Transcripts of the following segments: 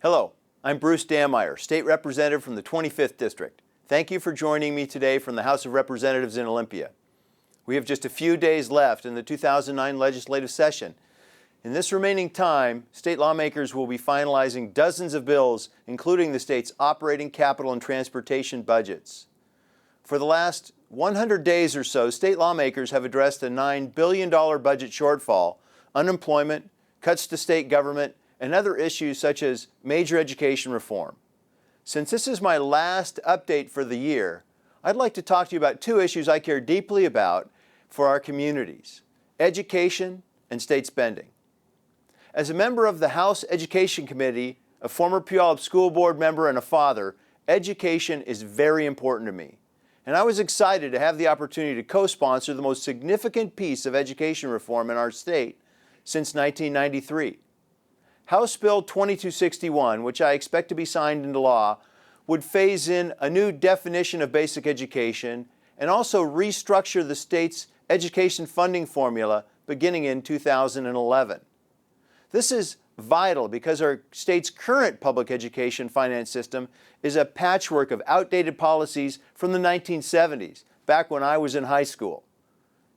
Hello, I'm Bruce Dammeier, State Representative from the 25th District. Thank you for joining me today from the House of Representatives in Olympia. We have just a few days left in the 2009 legislative session. In this remaining time, state lawmakers will be finalizing dozens of bills, including the state's operating, capital, and transportation budgets. For the last 100 days or so, state lawmakers have addressed a $9 billion budget shortfall, unemployment, cuts to state government, and other issues such as major education reform. Since this is my last update for the year, I'd like to talk to you about two issues I care deeply about for our communities: education and state spending. As a member of the House Education Committee, a former Puyallup School Board member, and a father, education is very important to me. And I was excited to have the opportunity to co-sponsor the most significant piece of education reform in our state since 1993. House Bill 2261, which I expect to be signed into law, would phase in a new definition of basic education and also restructure the state's education funding formula beginning in 2011. This is vital because our state's current public education finance system is a patchwork of outdated policies from the 1970s, back when I was in high school.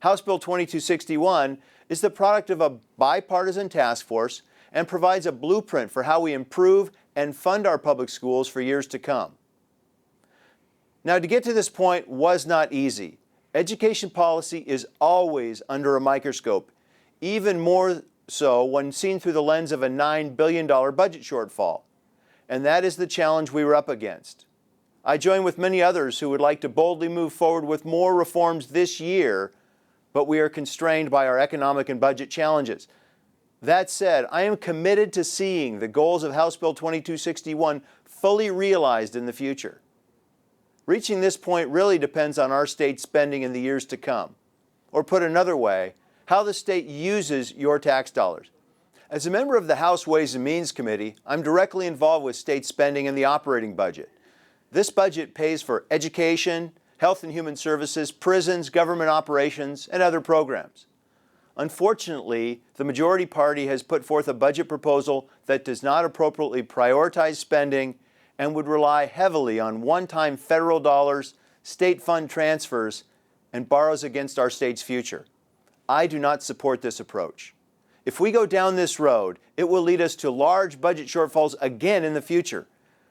House Bill 2261 is the product of a bipartisan task force and provides a blueprint for how we improve and fund our public schools for years to come. Now, to get to this point was not easy. Education policy is always under a microscope, even more so when seen through the lens of a $9 billion budget shortfall. And that is the challenge we were up against. I join with many others who would like to boldly move forward with more reforms this year, but we are constrained by our economic and budget challenges. That said, I am committed to seeing the goals of House Bill 2261 fully realized in the future. Reaching this point really depends on our state spending in the years to come. Or put another way, how the state uses your tax dollars. As a member of the House Ways and Means Committee, I'm directly involved with state spending and the operating budget. This budget pays for education, health and human services, prisons, government operations, and other programs. Unfortunately, the majority party has put forth a budget proposal that does not appropriately prioritize spending and would rely heavily on one-time federal dollars, state fund transfers, and borrows against our state's future. I do not support this approach. If we go down this road, it will lead us to large budget shortfalls again in the future.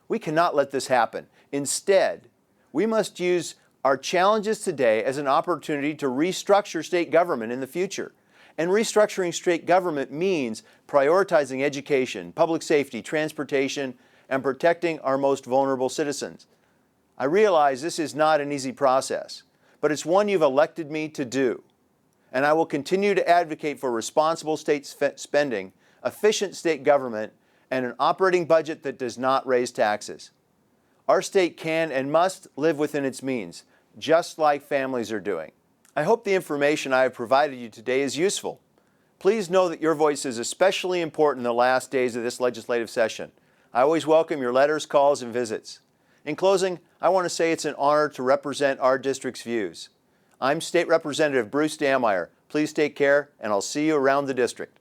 We cannot let this happen. Instead, we must use our challenges today as an opportunity to restructure state government in the future. And restructuring state government means prioritizing education, public safety, transportation, and protecting our most vulnerable citizens. I realize this is not an easy process, but it's one you've elected me to do. And I will continue to advocate for responsible state spending, efficient state government, and an operating budget that does not raise taxes. Our state can and must live within its means, just like families are doing. I hope the information I have provided you today is useful. Please know that your voice is especially important in the last days of this legislative session. I always welcome your letters, calls, and visits. In closing, I want to say it's an honor to represent our district's views. I'm State Representative Bruce Dammeier. Please take care, and I'll see you around the district.